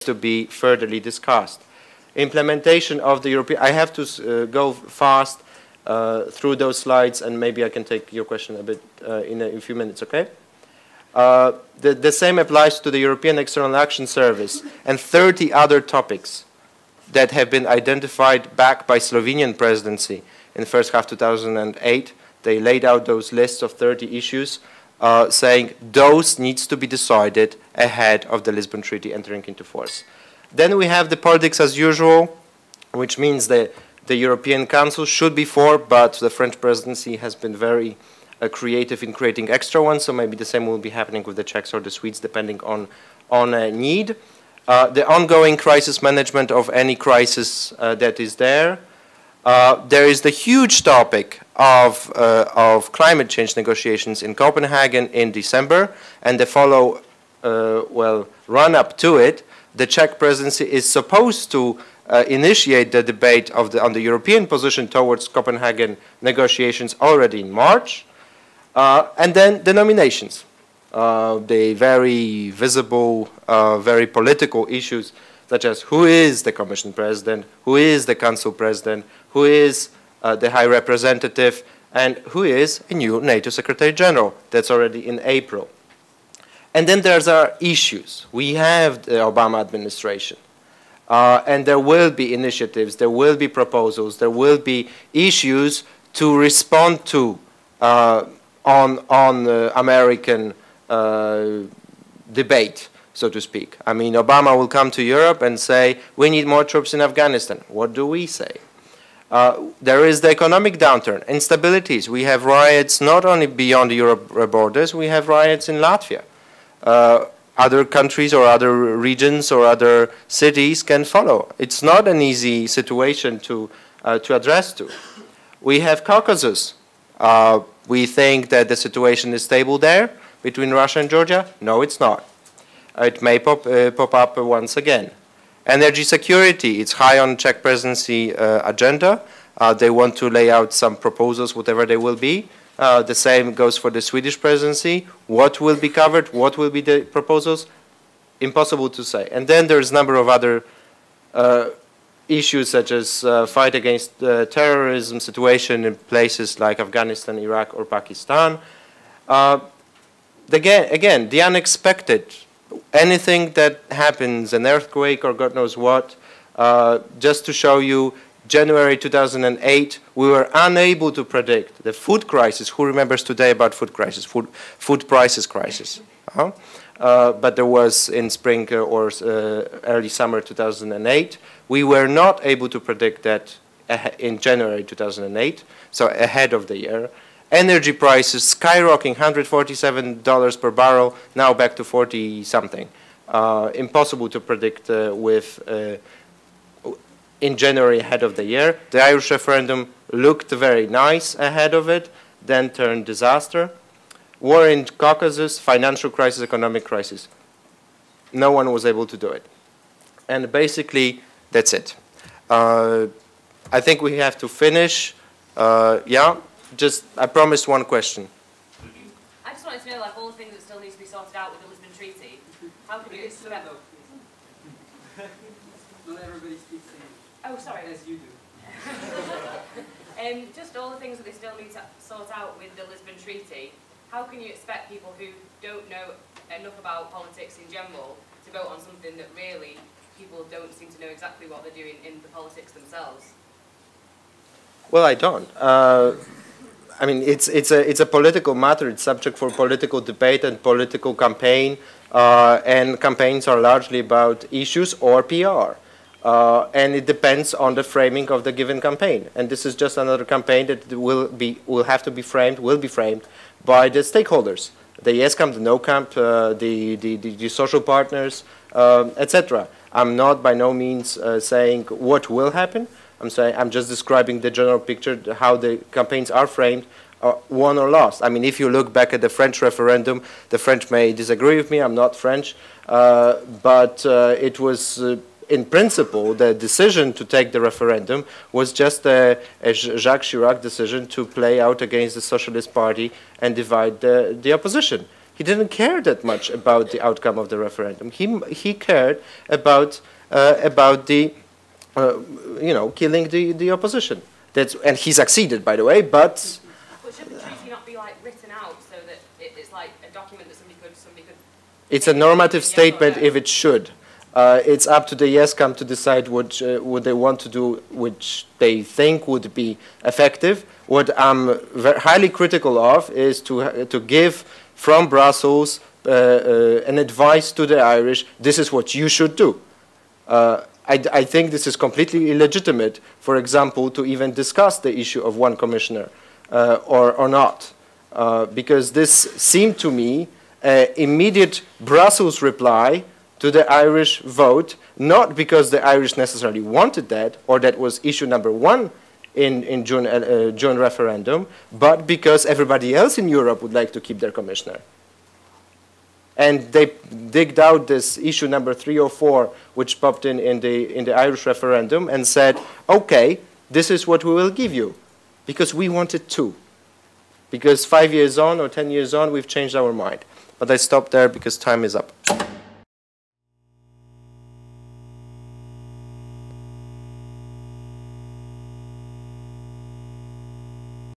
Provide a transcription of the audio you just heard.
to be furtherly discussed. Implementation of the European, I have to go fast through those slides, and maybe I can take your question a bit in a few minutes, okay? The same applies to the European External Action Service and 30 other topics that have been identified back by Slovenian presidency in the first half 2008. They laid out those lists of 30 issues saying those needs to be decided ahead of the Lisbon Treaty entering into force. Then we have the politics as usual, which means that the European Council should be for, but the French presidency has been very creative in creating extra ones, so maybe the same will be happening with the Czechs or the Swedes, depending on a need. The ongoing crisis management of any crisis that is there. There is the huge topic of climate change negotiations in Copenhagen in December, and the follow, run-up to it. The Czech presidency is supposed to initiate the debate on the European position towards Copenhagen negotiations already in March. And then the nominations, the very visible, very political issues, such as who is the Commission President, who is the Council President, who is the High Representative, and who is a new NATO Secretary General. That's already in April. And then there's our issues. We have the Obama administration. And there will be initiatives, there will be proposals, there will be issues to respond to on American debate, so to speak. I mean, Obama will come to Europe and say, we need more troops in Afghanistan. What do we say? There is the economic downturn, instabilities. We have riots not only beyond the Europe borders, we have riots in Latvia. Other countries or other regions or other cities can follow. It's not an easy situation to address to. We have Caucasus. We think that the situation is stable there between Russia and Georgia. No, it's not. It may pop up once again. Energy security, it's high on Czech presidency agenda. They want to lay out some proposals, whatever they will be. The same goes for the Swedish presidency. What will be covered? What will be the proposals? Impossible to say. And then there's a number of other issues, such as fight against terrorism situation in places like Afghanistan, Iraq, or Pakistan. Again, the unexpected. Anything that happens, an earthquake or God knows what, just to show you, January 2008, we were unable to predict the food crisis. Who remembers today about food crisis, food prices crisis? But there was in spring or early summer 2008. We were not able to predict that in January 2008, so ahead of the year. Energy prices skyrocketing, $147 per barrel, now back to 40-something. Impossible to predict in January ahead of the year. The Irish referendum looked very nice ahead of it, then turned disaster. War in Caucasus, financial crisis, economic crisis. No one was able to do it. And basically, that's it. I think we have to finish. Yeah, just, I promised one question. I just wanted to know, like, all the things that still need to be sorted out with the Lisbon Treaty. How can you expect... Not everybody speaks English. Oh, sorry. As you do. Just all the things that they still need to sort out with the Lisbon Treaty. How can you expect people who don't know enough about politics in general to vote on something that really people don't seem to know exactly what they're doing in the politics themselves? Well, I don't. I mean, it's a political matter. It's subject for political debate and political campaign, and campaigns are largely about issues or PR. And it depends on the framing of the given campaign. And this is just another campaign that will be framed by the stakeholders, the yes camp, the no camp, the social partners, etc. I'm not by no means saying what will happen. I'm just describing the general picture, how the campaigns are framed, won or lost. I mean, if you look back at the French referendum, the French may disagree with me. I'm not French, but it was. In principle, the decision to take the referendum was just a Jacques Chirac decision to play out against the Socialist Party and divide the opposition. he didn't care that much about the outcome of the referendum. He cared about the killing the opposition. And he succeeded, by the way. But should the treaty not be like written out so that it's like a document that somebody could? It's a normative statement if it should. It's up to the YESCAM to decide what they want to do, which they think would be effective. What I'm highly critical of is to give from Brussels an advice to the Irish, this is what you should do. I think this is completely illegitimate, for example, to even discuss the issue of one commissioner or not, because this seemed to me an immediate Brussels reply to the Irish vote, not because the Irish necessarily wanted that, or that was issue number one in June referendum, but because everybody else in Europe would like to keep their commissioner. And they digged out this issue number 3 or 4, which popped in the Irish referendum, and said, okay, this is what we will give you, because we wanted 2. Because 5 years on or 10 years on, we've changed our mind. But I stopped there because time is up.